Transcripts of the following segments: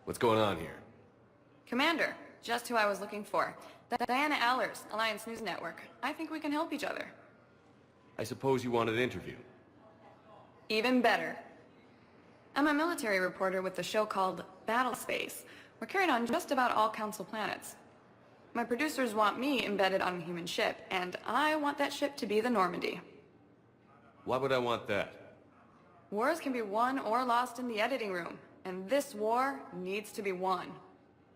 What's going on here? Commander, just who I was looking for. Diana Allers, Alliance News Network. I think we can help each other. I suppose you want an interview. Even better. I'm a military reporter with the show called Battle Space. We're carried on just about all Council planets. My producers want me embedded on a human ship, and I want that ship to be the Normandy. Why would I want that? Wars can be won or lost in the editing room, and this war needs to be won.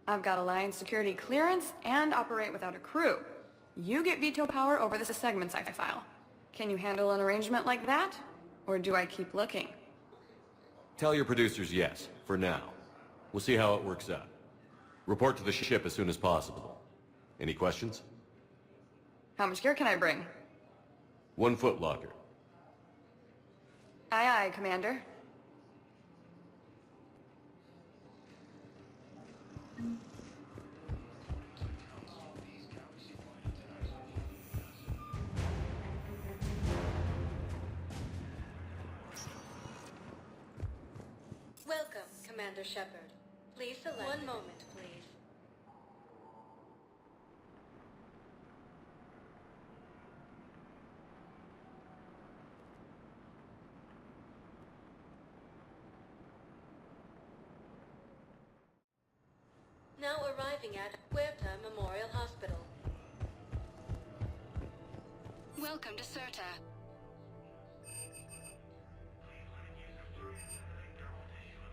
I've got Alliance security clearance and operate without a crew. You get veto power over the segments I file. Can you handle an arrangement like that? Or do I keep looking? Tell your producers yes, for now. We'll see how it works out. Report to the ship as soon as possible. Any questions? How much gear can I bring? 1 foot locker. Aye, aye, Commander. Welcome, Commander Shepard. Please select... One moment, please. Now arriving at Huerta Memorial Hospital. Welcome to Certa.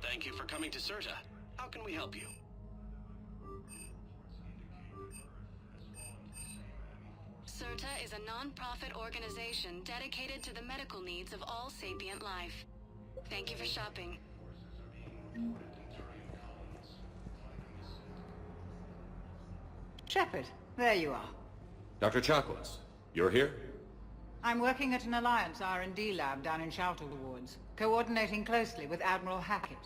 Thank you for coming to Certa. How can we help you? Certa is a non-profit organization dedicated to the medical needs of all sapient life. Thank you for shopping. Shepard, there you are. Dr. Chakwas, you're here? I'm working at an Alliance R&D lab down in Shoutle Woods, coordinating closely with Admiral Hackett.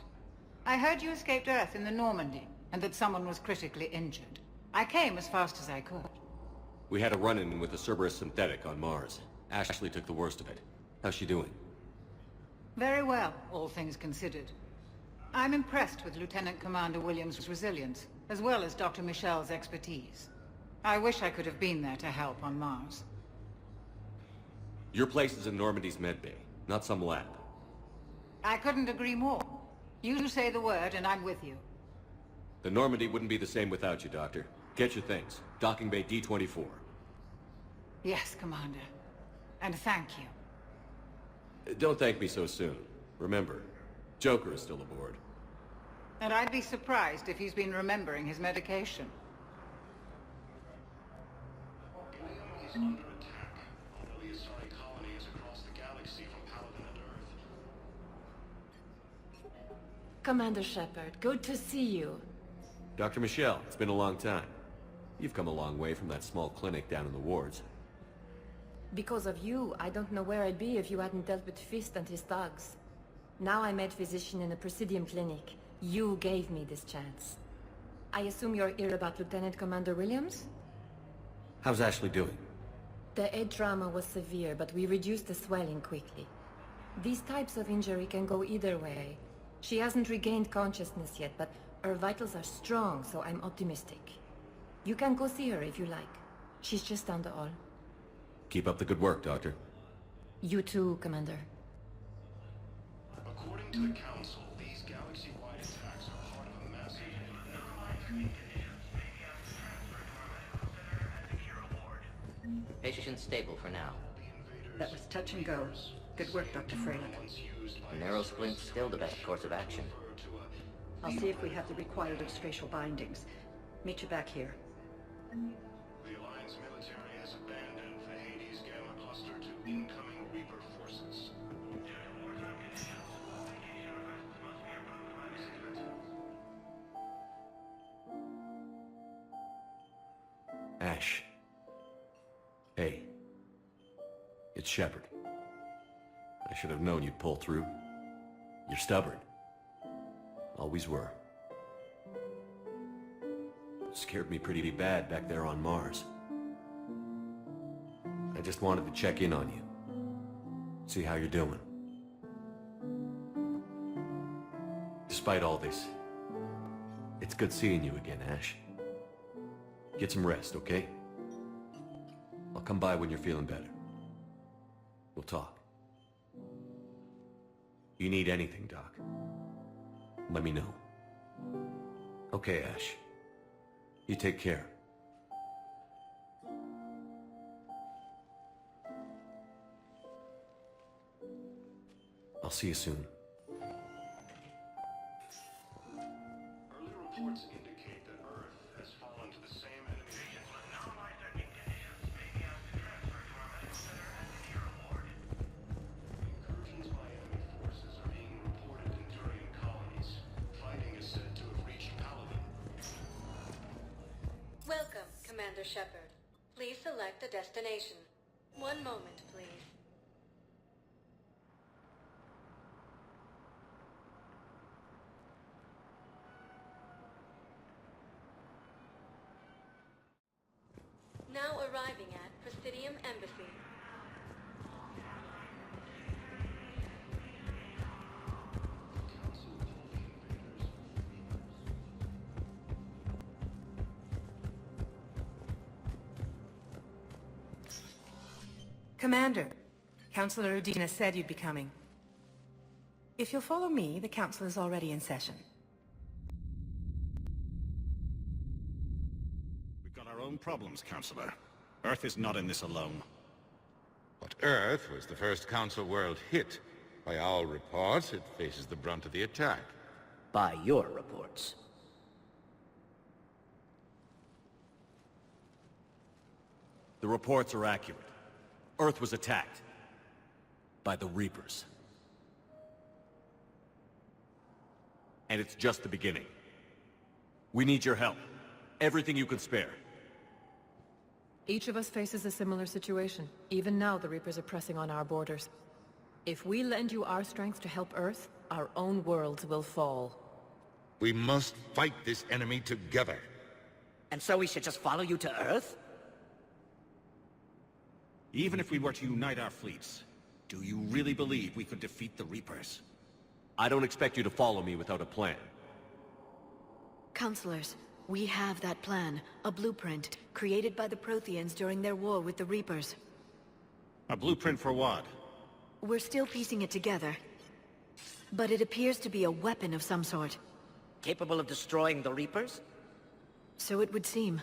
I heard you escaped Earth in the Normandy, and that someone was critically injured. I came as fast as I could. We had a run-in with the Cerberus synthetic on Mars. Ashley took the worst of it. How's she doing? Very well, all things considered. I'm impressed with Lieutenant Commander Williams' resilience, as well as Dr. Michel's expertise. I wish I could have been there to help on Mars. Your place is in Normandy's medbay, not some lab. I couldn't agree more. You say the word and I'm with you. The Normandy wouldn't be the same without you, Doctor. Get your things. Docking bay D-24. Yes, Commander. And thank you. Don't thank me so soon. Remember, Joker is still aboard. And I'd be surprised if he's been remembering his medication. Ilium is under attack. Iliasari colonies across the galaxy from Paladin and Earth. Commander Shepard, good to see you. Dr. Michel, it's been a long time. You've come a long way from that small clinic down in the wards. Because of you, I don't know where I'd be if you hadn't dealt with Fist and his thugs. Now I'm head physician in a Presidium clinic. You gave me this chance. I assume you're here about Lieutenant Commander Williams? How's Ashley doing? The head trauma was severe, but we reduced the swelling quickly. These types of injury can go either way. She hasn't regained consciousness yet, but her vitals are strong, so I'm optimistic. You can go see her if you like. She's just down the hall. Keep up the good work, Doctor. You too, Commander. According to the Council, these galaxy-wide attacks are part of a massive... Patient stable for now. That was touch and go. Good work, Dr. Freyland. A narrow splint's still the best course of action. I'll see if we have the required spatial bindings. Meet you back here. The Alliance military has abandoned the Hades Gamma cluster to incoming Reaper forces. Ash. Hey. It's Shepard. I should have known you'd pull through. You're stubborn. Always were. Scared me pretty bad back there on Mars. I just wanted to check in on you. See how you're doing. Despite all this, It's good seeing you again, Ash. Get some rest, okay? I'll come by when you're feeling better. We'll talk. You need anything, Doc, let me know. Okay, Ash. You take care. I'll see you soon. Early reports indicate that Earth has fallen to the same enemy. Incursions by enemy forces are being reported in Turian colonies. Fighting is said to have reached Paladin. Welcome, Commander Shepard. Please select a destination. One moment, please. Now arriving at Presidium Embassy. Commander, Councilor Udina said you'd be coming. If you'll follow me, the council is already in session. We've got our own problems, Councilor. Earth is not in this alone. But Earth was the first Council world hit. By all reports, it faces the brunt of the attack. By your reports. The reports are accurate. Earth was attacked. By the Reapers. And it's just the beginning. We need your help. Everything you can spare. Each of us faces a similar situation. Even now, the Reapers are pressing on our borders. If we lend you our strength to help Earth, our own worlds will fall. We must fight this enemy together. And so we should just follow you to Earth? Even if we were to unite our fleets, do you really believe we could defeat the Reapers? I don't expect you to follow me without a plan. Counselors, we have that plan, a blueprint, created by the Protheans during their war with the Reapers. A blueprint for what? We're still piecing it together. But it appears to be a weapon of some sort. Capable of destroying the Reapers? So it would seem.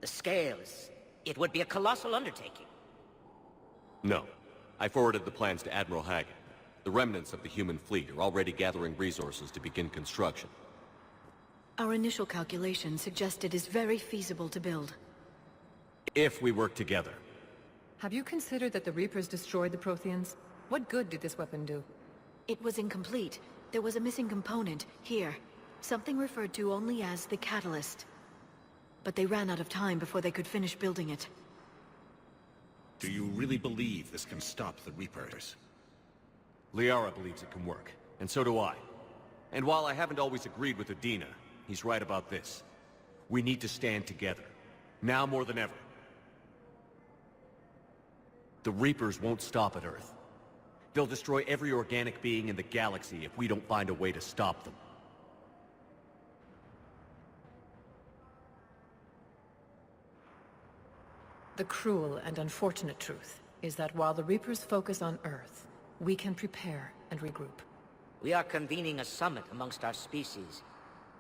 The scale is... it would be a colossal undertaking. No. I forwarded the plans to Admiral Hagen. The remnants of the human fleet are already gathering resources to begin construction. Our initial calculations suggest it is very feasible to build. If we work together. Have you considered that the Reapers destroyed the Protheans? What good did this weapon do? It was incomplete. There was a missing component, here. Something referred to only as the catalyst. But they ran out of time before they could finish building it. Do you really believe this can stop the Reapers? Liara believes it can work, and so do I. And while I haven't always agreed with Udina, he's right about this. We need to stand together. Now more than ever. The Reapers won't stop at Earth. They'll destroy every organic being in the galaxy if we don't find a way to stop them. The cruel and unfortunate truth is that while the Reapers focus on Earth, we can prepare and regroup. We are convening a summit amongst our species.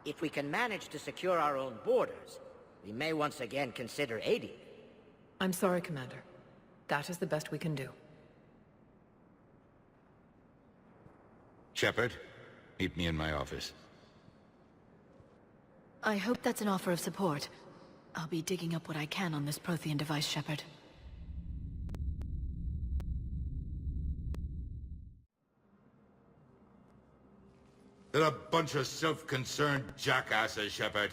If we can manage to secure our own borders, we may once again consider aiding. I'm sorry, Commander. That is the best we can do. Shepard, meet me in my office. I hope that's an offer of support. I'll be digging up what I can on this Prothean device, Shepard. They're a bunch of self-concerned jackasses, Shepard.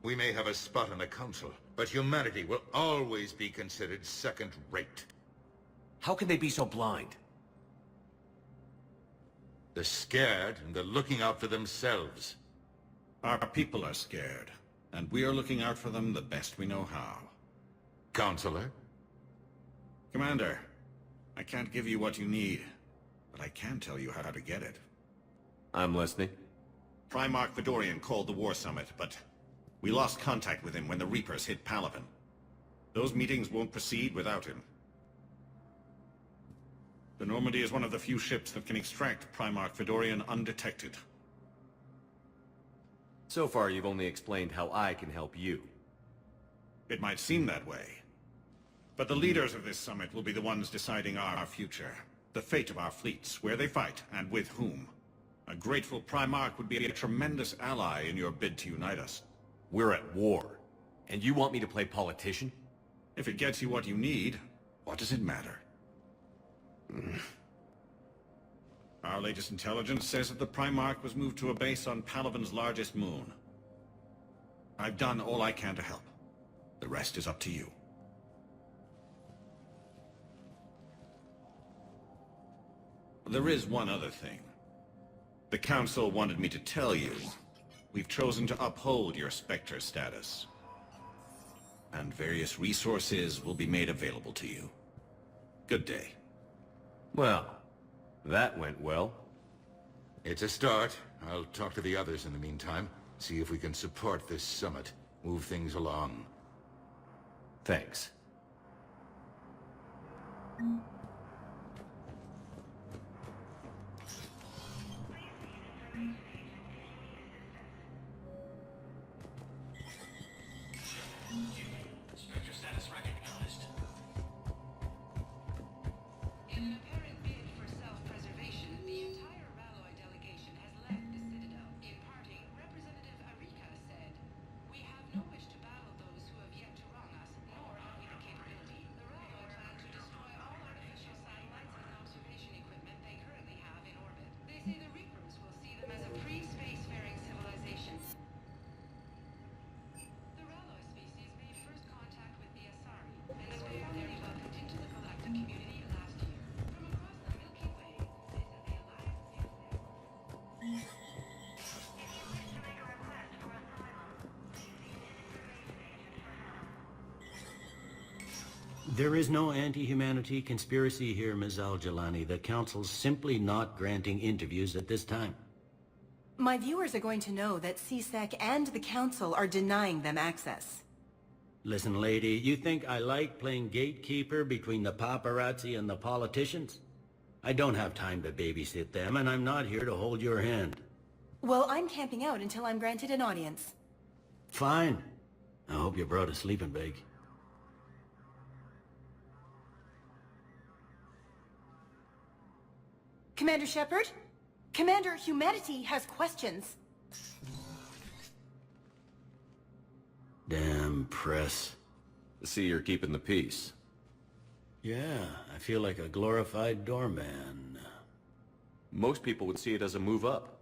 We may have a spot on the Council, but humanity will always be considered second-rate. How can they be so blind? They're scared, and they're looking out for themselves. Our people are scared, and we are looking out for them the best we know how. Counselor? Commander, I can't give you what you need, but I can tell you how to get it. I'm listening. Primarch Fedorian called the War Summit, but we lost contact with him when the Reapers hit Palaven. Those meetings won't proceed without him. The Normandy is one of the few ships that can extract Primarch Fedorian undetected. So far, you've only explained how I can help you. It might seem that way. But the leaders of this summit will be the ones deciding our future. The fate of our fleets, where they fight, and with whom. A grateful Primarch would be a tremendous ally in your bid to unite us. We're at war. And you want me to play politician? If it gets you what you need, what does it matter? Our latest intelligence says that the Primarch was moved to a base on Palaven's largest moon. I've done all I can to help. The rest is up to you. There is one other thing. The Council wanted me to tell you, we've chosen to uphold your Spectre status. And various resources will be made available to you. Good day. Well, that went well. It's a start. I'll talk to the others in the meantime. See if we can support this summit. Move things along. Thanks. Spectre status recognized. In an apparent bid for self-preservation, the entire Ralloy delegation has left the Citadel. In parting, Representative Arika said, "We have no wish to battle those who have yet to wrong us, nor have we the capability. The Ralloy plan to destroy all artificial satellites and observation equipment they currently have in orbit. They say the Reapers will see them as a pre-spacefaring civilization. The Ralloy species made first contact with the Asari, and they were very welcomed into the galactic community last year. From across the Milky Way, they said the Alliance... There is no anti-humanity conspiracy here, Ms. Al-Jalani. The Council's simply not granting interviews at this time. My viewers are going to know that CSEC and the Council are denying them access. Listen, lady, you think I like playing gatekeeper between the paparazzi and the politicians? I don't have time to babysit them, and I'm not here to hold your hand. Well, I'm camping out until I'm granted an audience. Fine. I hope you brought a sleeping bag. Commander Shepard? Commander, humanity has questions. Damn press. See, you're keeping the peace. Yeah, I feel like a glorified doorman. Most people would see it as a move up.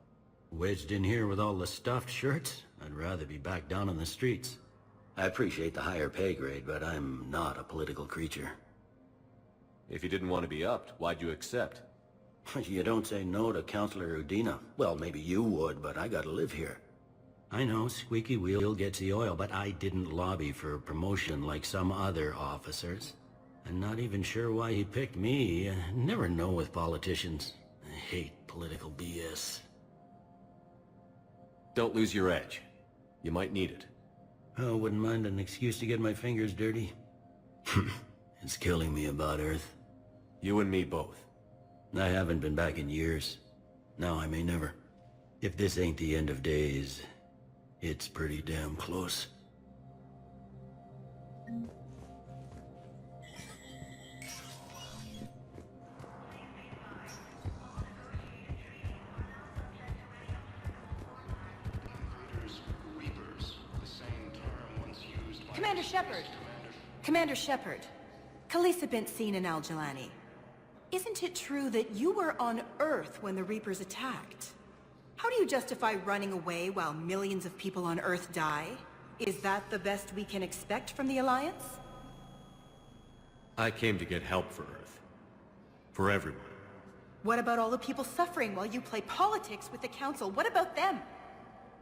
Wedged in here with all the stuffed shirts? I'd rather be back down on the streets. I appreciate the higher pay grade, but I'm not a political creature. If you didn't want to be upped, why'd you accept? You don't say no to Counselor Udina. Well, maybe you would, but I gotta live here. I know, squeaky wheel gets the oil, but I didn't lobby for a promotion like some other officers. I'm not even sure why he picked me. Never know with politicians. I hate political BS. Don't lose your edge. You might need it. Oh, wouldn't mind an excuse to get my fingers dirty. It's killing me about Earth. You and me both. I haven't been back in years. Now I may never. If this ain't the end of days, it's pretty damn close. Reapers, the same term once used by... Commander Shepard! Commander Shepard. Khalisah bint Sin and Al-Jalani. Isn't it true that you were on Earth when the Reapers attacked? How do you justify running away while millions of people on Earth die? Is that the best we can expect from the Alliance? I came to get help for Earth. For everyone. What about all the people suffering while you play politics with the Council? What about them?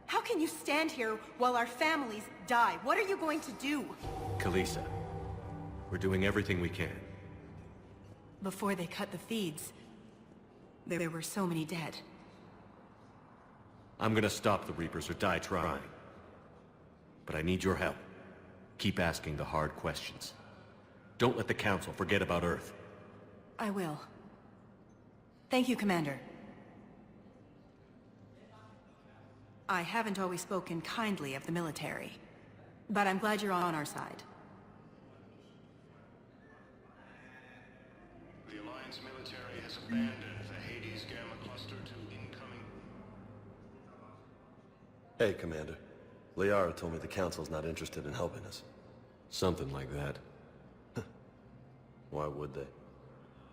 How can you stand here while our families die? What are you going to do? Khalisah, we're doing everything we can. Before they cut the feeds, there were so many dead. I'm gonna stop the Reapers or die trying. But I need your help. Keep asking the hard questions. Don't let the Council forget about Earth. I will. Thank you, Commander. I haven't always spoken kindly of the military, but I'm glad you're on our side. The Alliance military has abandoned the Hades Gamma Cluster to incoming... Hey, Commander. Liara told me the Council's not interested in helping us. Something like that. Why would they?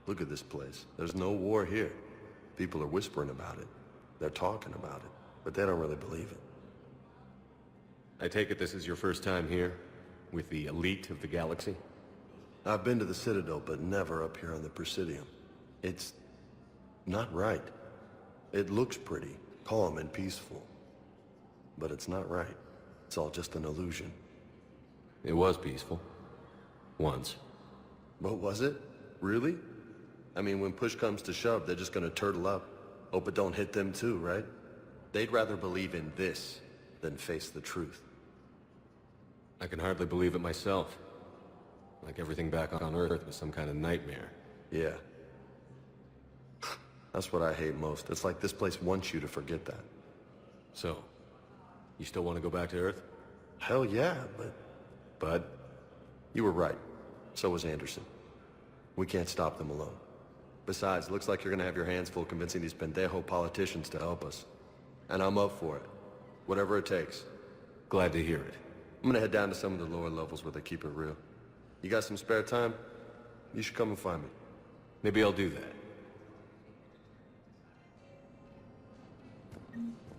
Look at this place. There's no war here. People are whispering about it. They're talking about it, but they don't really believe it. I take it this is your first time here? With the elite of the galaxy? I've been to the Citadel, but never up here on the Presidium. It's... not right. It looks pretty, calm and peaceful. But it's not right. It's all just an illusion. It was peaceful. Once. But was it? Really? I mean, when push comes to shove, they're just gonna turtle up. Hope it don't hit them too, right? They'd rather believe in this than face the truth. I can hardly believe it myself. Like everything back on Earth was some kind of nightmare. Yeah. That's what I hate most. It's like this place wants you to forget that. So, you still want to go back to Earth? Hell yeah, but... You were right. So was Anderson. We can't stop them alone. Besides, looks like you're gonna have your hands full convincing these pendejo politicians to help us. And I'm up for it. Whatever it takes. Glad to hear it. I'm gonna head down to some of the lower levels where they keep it real. You got some spare time? You should come and find me. Maybe I'll do that.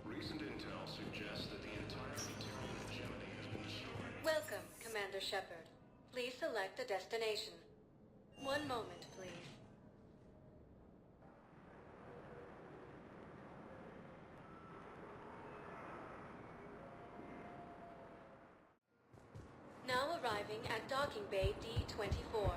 Recent intel suggests that the entire Material hegemony has been destroyed. Welcome, Commander Shepard. Please select a destination. One moment, please. Now arriving at Docking Bay D-24.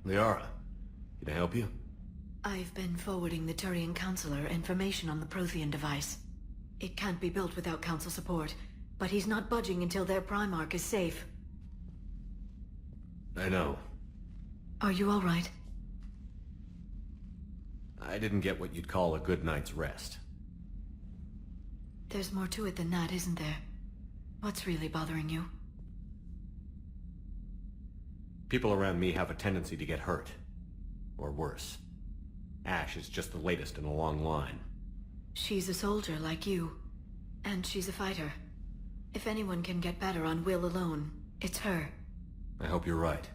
Liara, can I help you? I've been forwarding the Turian Counselor information on the Prothean device. It can't be built without Council support, but he's not budging until their Primarch is safe. I know. Are you all right? I didn't get what you'd call a good night's rest. There's more to it than that, isn't there? What's really bothering you? People around me have a tendency to get hurt. Or worse. Ash is just the latest in a long line. She's a soldier like you. And she's a fighter. If anyone can get better on will alone, it's her. I hope you're right.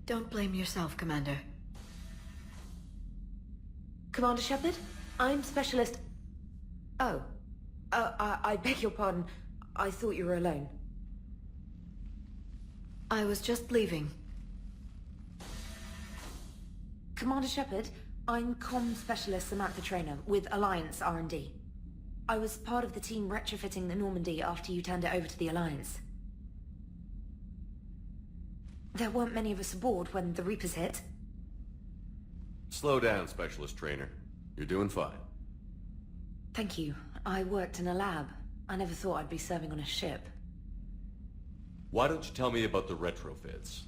Don't blame yourself, Commander. Commander Shepard, I'm Specialist... Oh. I beg your pardon. I thought you were alone. I was just leaving. Commander Shepard, I'm Comm Specialist Samantha Traynor with Alliance R&D. I was part of the team retrofitting the Normandy after you turned it over to the Alliance. There weren't many of us aboard when the Reapers hit. Slow down, Specialist Trainer. You're doing fine. Thank you. I worked in a lab. I never thought I'd be serving on a ship. Why don't you tell me about the retrofits?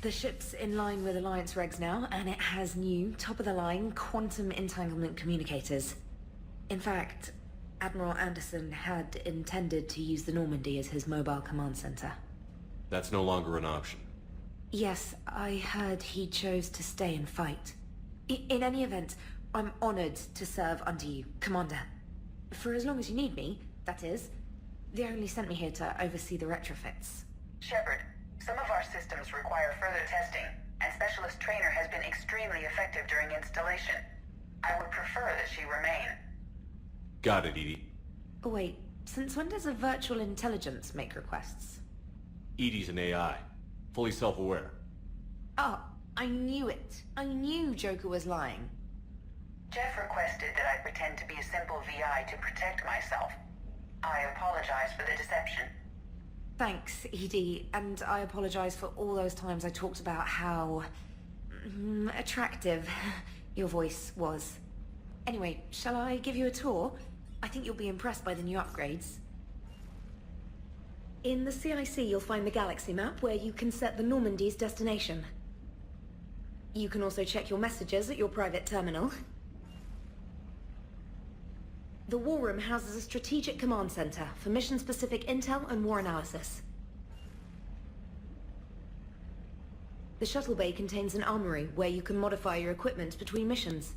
The ship's in line with Alliance regs now, and it has new, top-of-the-line, quantum entanglement communicators. In fact, Admiral Anderson had intended to use the Normandy as his mobile command center. That's no longer an option. Yes, I heard he chose to stay and fight. In any event, I'm honored to serve under you, Commander. For as long as you need me, that is. They only sent me here to oversee the retrofits. Shepard, some of our systems require further testing, and Specialist Trainer has been extremely effective during installation. I would prefer that she remain. Got it, Edie. Oh, wait, since when does a virtual intelligence make requests? Edie's an AI. Fully self-aware. Oh, I knew it. I knew Joker was lying. Jeff requested that I pretend to be a simple VI to protect myself. I apologize for the deception. Thanks, Edie, and I apologize for all those times I talked about how... attractive your voice was. Anyway, shall I give you a tour? I think you'll be impressed by the new upgrades. In the CIC, you'll find the galaxy map where you can set the Normandy's destination. You can also check your messages at your private terminal. The War Room houses a strategic command center for mission-specific intel and war analysis. The shuttle bay contains an armory where you can modify your equipment between missions.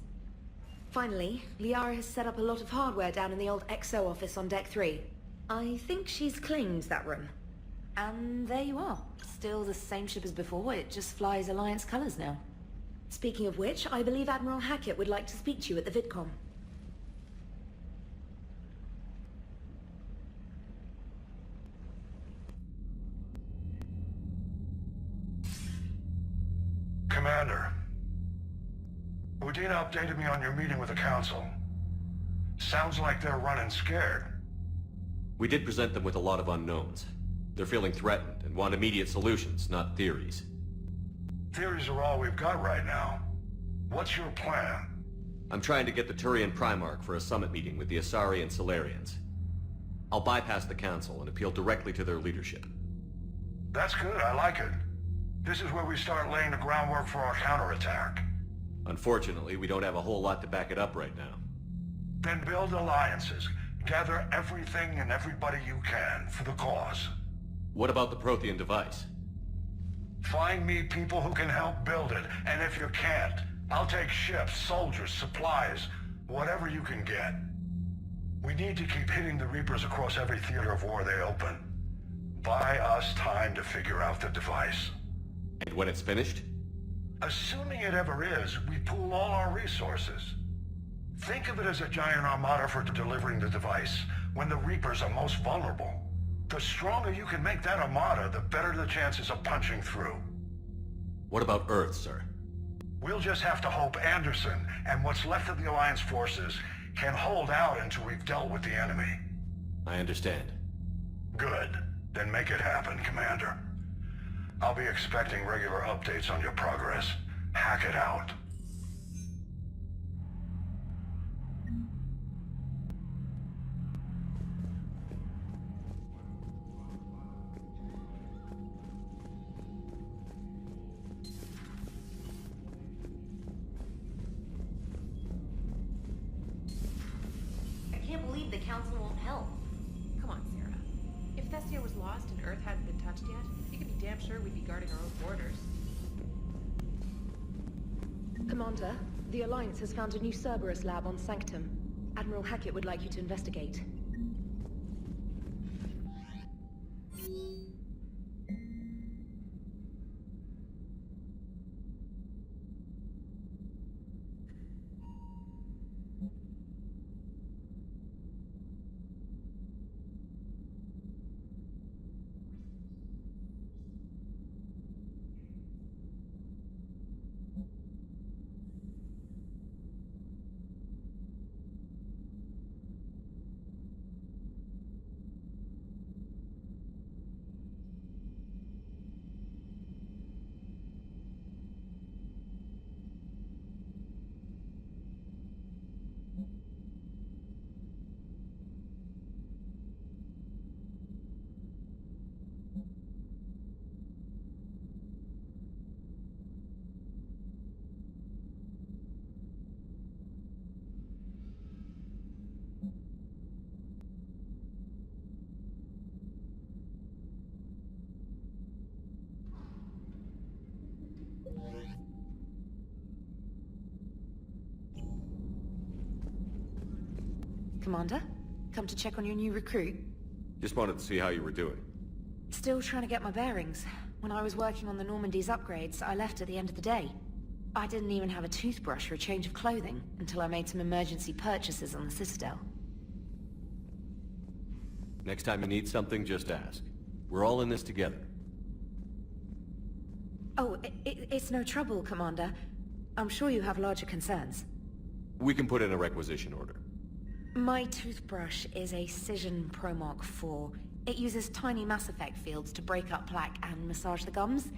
Finally, Liara has set up a lot of hardware down in the old XO office on Deck 3. I think she's claimed that room. And there you are. Still the same ship as before, it just flies Alliance colors now. Speaking of which, I believe Admiral Hackett would like to speak to you at the VidCom. Commander, Udina updated me on your meeting with the Council. Sounds like they're running scared. We did present them with a lot of unknowns. They're feeling threatened and want immediate solutions, not theories. Theories are all we've got right now. What's your plan? I'm trying to get the Turian Primarch for a summit meeting with the Asari and Solarians. I'll bypass the Council and appeal directly to their leadership. That's good, I like it. This is where we start laying the groundwork for our counterattack. Unfortunately, we don't have a whole lot to back it up right now. Then build alliances. Gather everything and everybody you can for the cause. What about the Prothean device? Find me people who can help build it, and if you can't, I'll take ships, soldiers, supplies, whatever you can get. We need to keep hitting the Reapers across every theater of war they open. Buy us time to figure out the device. And when it's finished? Assuming it ever is, we pool all our resources. Think of it as a giant armada for delivering the device, when the Reapers are most vulnerable. The stronger you can make that armada, the better the chances of punching through. What about Earth, sir? We'll just have to hope Anderson and what's left of the Alliance forces can hold out until we've dealt with the enemy. I understand. Good. Then make it happen, Commander. I'll be expecting regular updates on your progress. Hack it out. help. Come on, Sarah. If Thessia was lost and Earth hadn't been touched yet, you can be damn sure we'd be guarding our own borders. Commander, the Alliance has found a new Cerberus lab on Sanctum. Admiral Hackett would like you to investigate. Commander, come to check on your new recruit. Just wanted to see how you were doing. Still trying to get my bearings. When I was working on the Normandy's upgrades, I left at the end of the day. I didn't even have a toothbrush or a change of clothing until I made some emergency purchases on the Citadel. Next time you need something, just ask. We're all in this together. Oh, it's no trouble, Commander. I'm sure you have larger concerns. We can put in a requisition order. My toothbrush is a Cision Pro Mark IV. It uses tiny Mass Effect fields to break up plaque and massage the gums.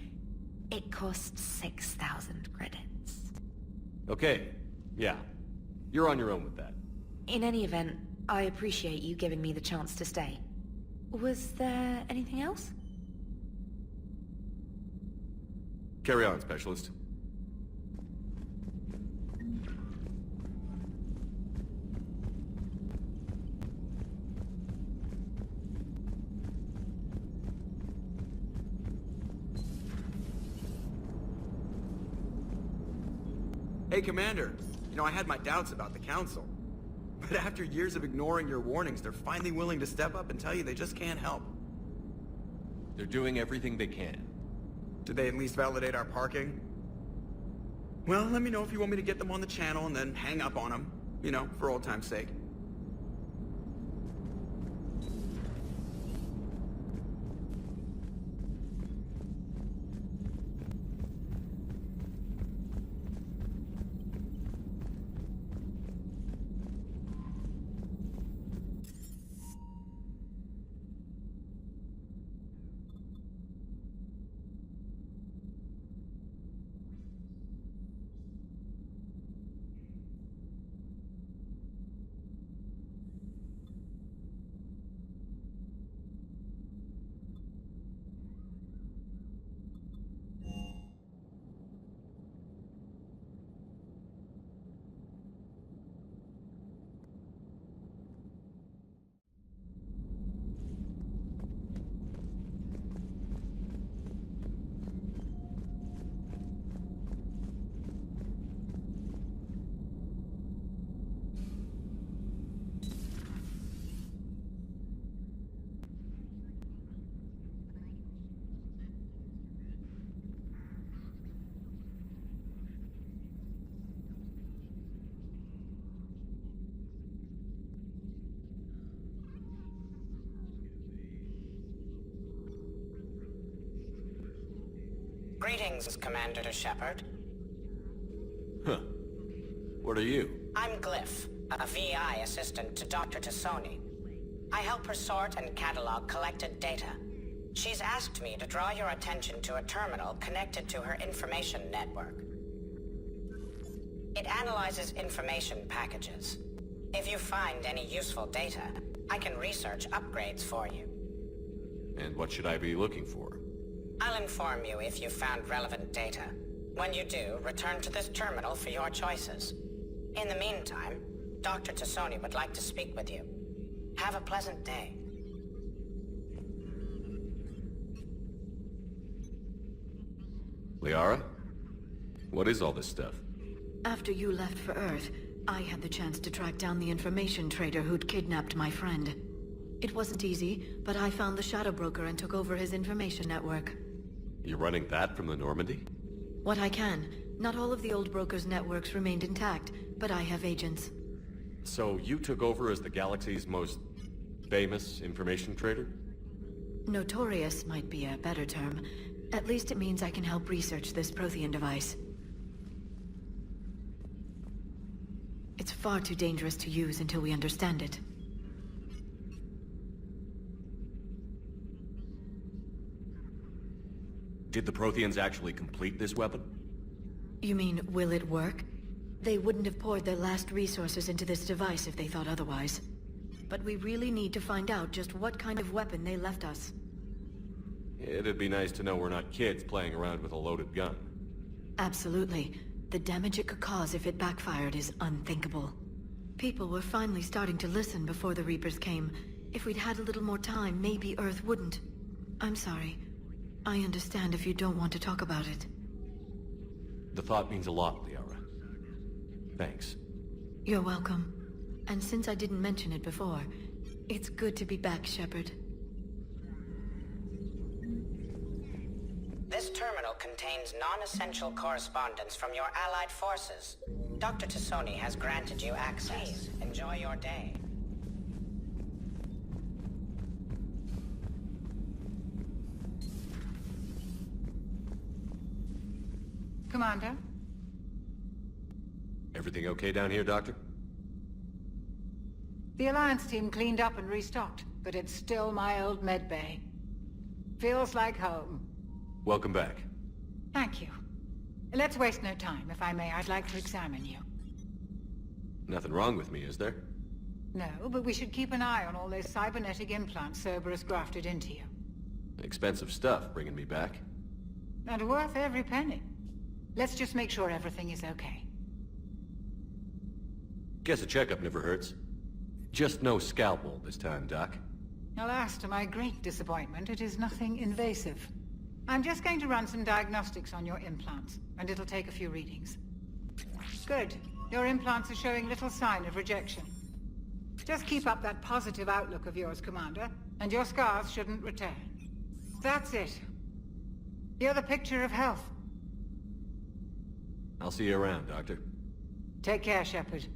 It costs 6,000 credits. Okay, yeah. You're on your own with that. In any event, I appreciate you giving me the chance to stay. Was there anything else? Carry on, Specialist. Hey, Commander. You know, I had my doubts about the Council. But after years of ignoring your warnings, they're finally willing to step up and tell you they just can't help. They're doing everything they can. Did they at least validate our parking? Well, let me know if you want me to get them on the channel and then hang up on them. You know, for old time's sake. Greetings, Commander Shepard. Huh. What are you? I'm Glyph, a VI assistant to Dr. Tassoni. I help her sort and catalog collected data. She's asked me to draw your attention to a terminal connected to her information network. It analyzes information packages. If you find any useful data, I can research upgrades for you. And what should I be looking for? I'll inform you if you've found relevant data. When you do, return to this terminal for your choices. In the meantime, Dr. Tassoni would like to speak with you. Have a pleasant day. Liara? What is all this stuff? After you left for Earth, I had the chance to track down the information trader who'd kidnapped my friend. It wasn't easy, but I found the Shadow Broker and took over his information network. You're running that from the Normandy? What I can. Not all of the old broker's networks remained intact, but I have agents. So you took over as the galaxy's most famous information trader? Notorious might be a better term. At least it means I can help research this Prothean device. It's far too dangerous to use until we understand it. Did the Protheans actually complete this weapon? You mean, will it work? They wouldn't have poured their last resources into this device if they thought otherwise. But we really need to find out just what kind of weapon they left us. It'd be nice to know we're not kids playing around with a loaded gun. Absolutely. The damage it could cause if it backfired is unthinkable. People were finally starting to listen before the Reapers came. If we'd had a little more time, maybe Earth wouldn't. I'm sorry. I understand if you don't want to talk about it. The thought means a lot, Liara. Thanks. You're welcome. And since I didn't mention it before, it's good to be back, Shepard. This terminal contains non-essential correspondence from your allied forces. Dr. Tassoni has granted you access. Please, enjoy your day. Commander? Everything okay down here, Doctor? The Alliance team cleaned up and restocked, but it's still my old med bay. Feels like home. Welcome back. Thank you. Let's waste no time. If I may, I'd like to examine you. Nothing wrong with me, is there? No, but we should keep an eye on all those cybernetic implants Cerberus grafted into you. Expensive stuff bringing me back. And worth every penny. Let's just make sure everything is okay. Guess a checkup never hurts. Just no scalpel this time, Doc. Alas, to my great disappointment, it is nothing invasive. I'm just going to run some diagnostics on your implants, and it'll take a few readings. Good. Your implants are showing little sign of rejection. Just keep up that positive outlook of yours, Commander, and your scars shouldn't return. That's it. You're the picture of health. I'll see you around, Doctor. Take care, Shepard.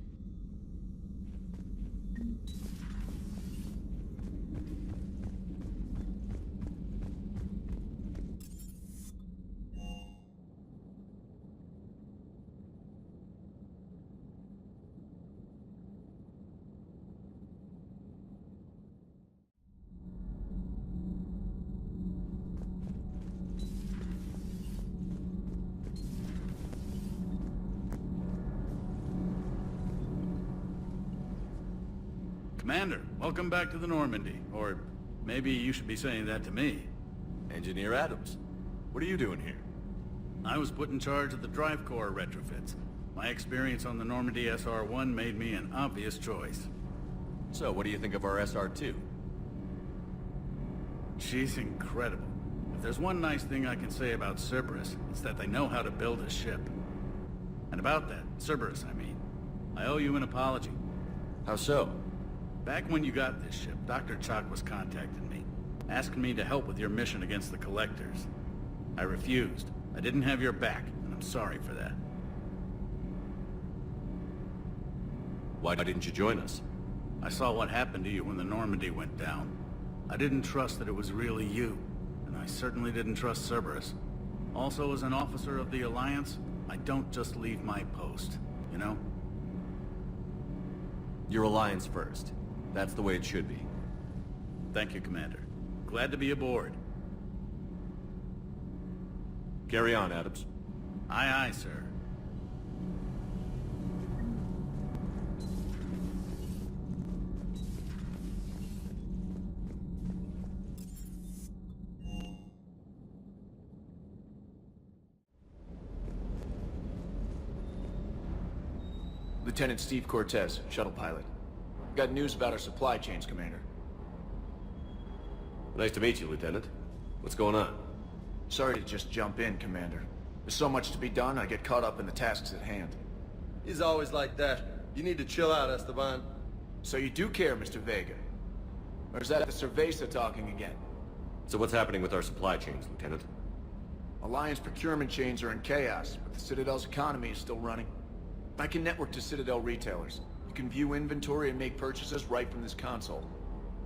Commander, welcome back to the Normandy. Or maybe you should be saying that to me. Engineer Adams, what are you doing here? I was put in charge of the drive core retrofits. My experience on the Normandy SR-1 made me an obvious choice. So, what do you think of our SR-2? She's incredible. If there's one nice thing I can say about Cerberus, it's that they know how to build a ship. And about that, Cerberus, I mean, I owe you an apology. How so? Back when you got this ship, Dr. Chalk was contacting me, asking me to help with your mission against the Collectors. I refused. I didn't have your back, and I'm sorry for that. Why didn't you join us? I saw what happened to you when the Normandy went down. I didn't trust that it was really you, and I certainly didn't trust Cerberus. Also, as an officer of the Alliance, I don't just leave my post, you know? Your Alliance first. That's the way it should be. Thank you, Commander. Glad to be aboard. Carry on, Adams. Aye, aye, sir. Lieutenant Steve Cortez, shuttle pilot. Got news about our supply chains, Commander. Nice to meet you, Lieutenant. What's going on? Sorry to just jump in, Commander. There's so much to be done, I get caught up in the tasks at hand. He's always like that. You need to chill out, Esteban. So you do care, Mr. Vega? Or is that the Cerveza talking again? So what's happening with our supply chains, Lieutenant? Alliance procurement chains are in chaos, but the Citadel's economy is still running. I can network to Citadel retailers. You can view inventory and make purchases right from this console.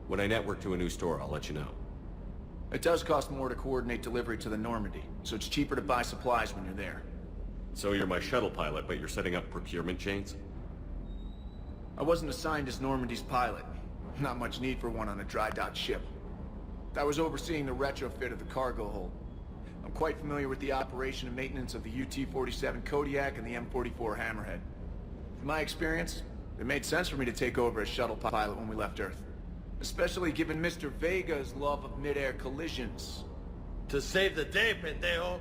When I network to a new store, I'll let you know. It does cost more to coordinate delivery to the Normandy, so it's cheaper to buy supplies when you're there. So you're my shuttle pilot, but you're setting up procurement chains? I wasn't assigned as Normandy's pilot. Not much need for one on a dry dock ship. I was overseeing the retrofit of the cargo hold. I'm quite familiar with the operation and maintenance of the UT-47 Kodiak and the M44 Hammerhead. In my experience, it made sense for me to take over as shuttle pilot when we left Earth. Especially given Mr. Vega's love of mid-air collisions. To save the day, pendejo.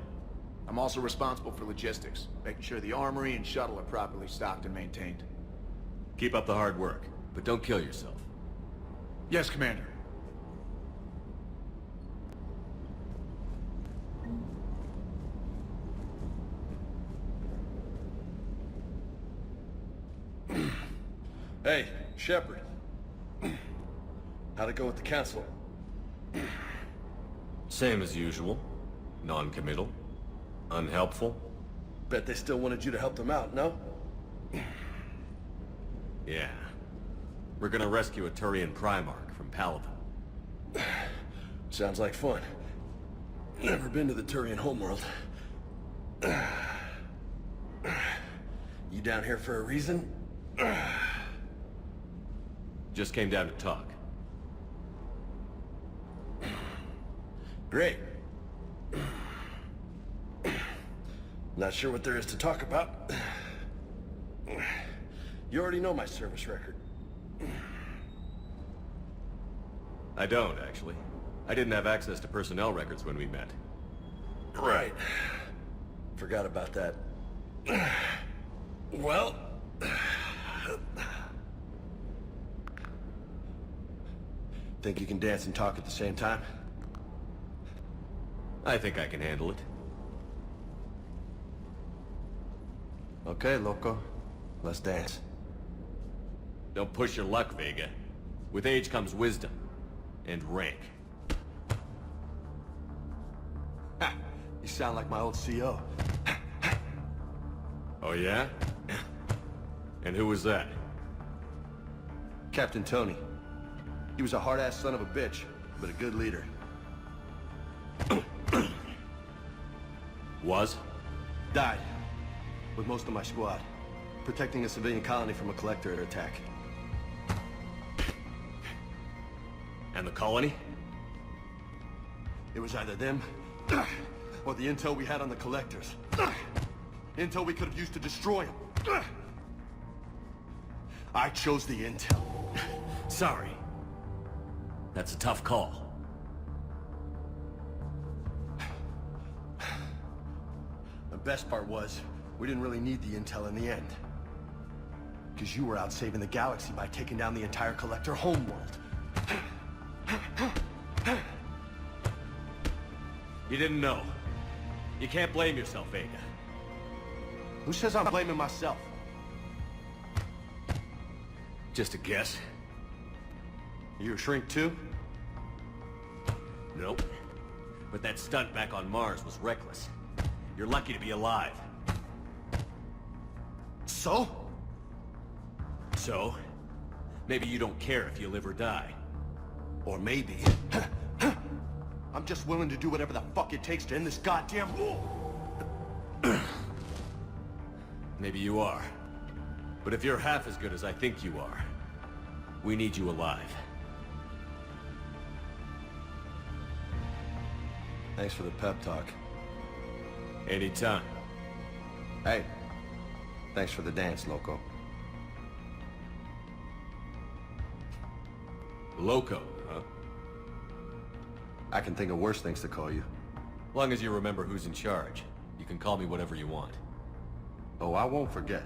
I'm also responsible for logistics, making sure the armory and shuttle are properly stocked and maintained. Keep up the hard work, but don't kill yourself. Yes, Commander. Hey, Shepard. How'd it go with the Council? Same as usual. Non-committal. Unhelpful. Bet they still wanted you to help them out, no? Yeah. We're gonna rescue a Turian Primarch from Paladin. Sounds like fun. Never been to the Turian homeworld. You down here for a reason? Just came down to talk. Great. Not sure what there is to talk about. You already know my service record. I don't, actually. I didn't have access to personnel records when we met. Right. Forgot about that. Well... Think you can dance and talk at the same time? I think I can handle it. Okay, loco. Let's dance. Don't push your luck, Vega. With age comes wisdom. And rank. Ha! You sound like my old CO. Oh yeah? And who was that? Captain Tony. He was a hard-ass son of a bitch, but a good leader. Was? Died. With most of my squad. Protecting a civilian colony from a collector attack. And the colony? It was either them, or the intel we had on the collectors. Intel we could have used to destroy them. I chose the intel. Sorry. That's a tough call. The best part was, we didn't really need the intel in the end. Because you were out saving the galaxy by taking down the entire Collector homeworld. You didn't know. You can't blame yourself, Vega. Who says I'm blaming myself? Just a guess. You a shrink too? Nope. But that stunt back on Mars was reckless. You're lucky to be alive. So? So? Maybe you don't care if you live or die. Or maybe... I'm just willing to do whatever the fuck it takes to end this goddamn war! Maybe you are. But if you're half as good as I think you are, we need you alive. Thanks for the pep talk. Anytime. Hey, thanks for the dance, Loco. Loco, huh? I can think of worse things to call you. Long as you remember who's in charge, you can call me whatever you want. Oh, I won't forget.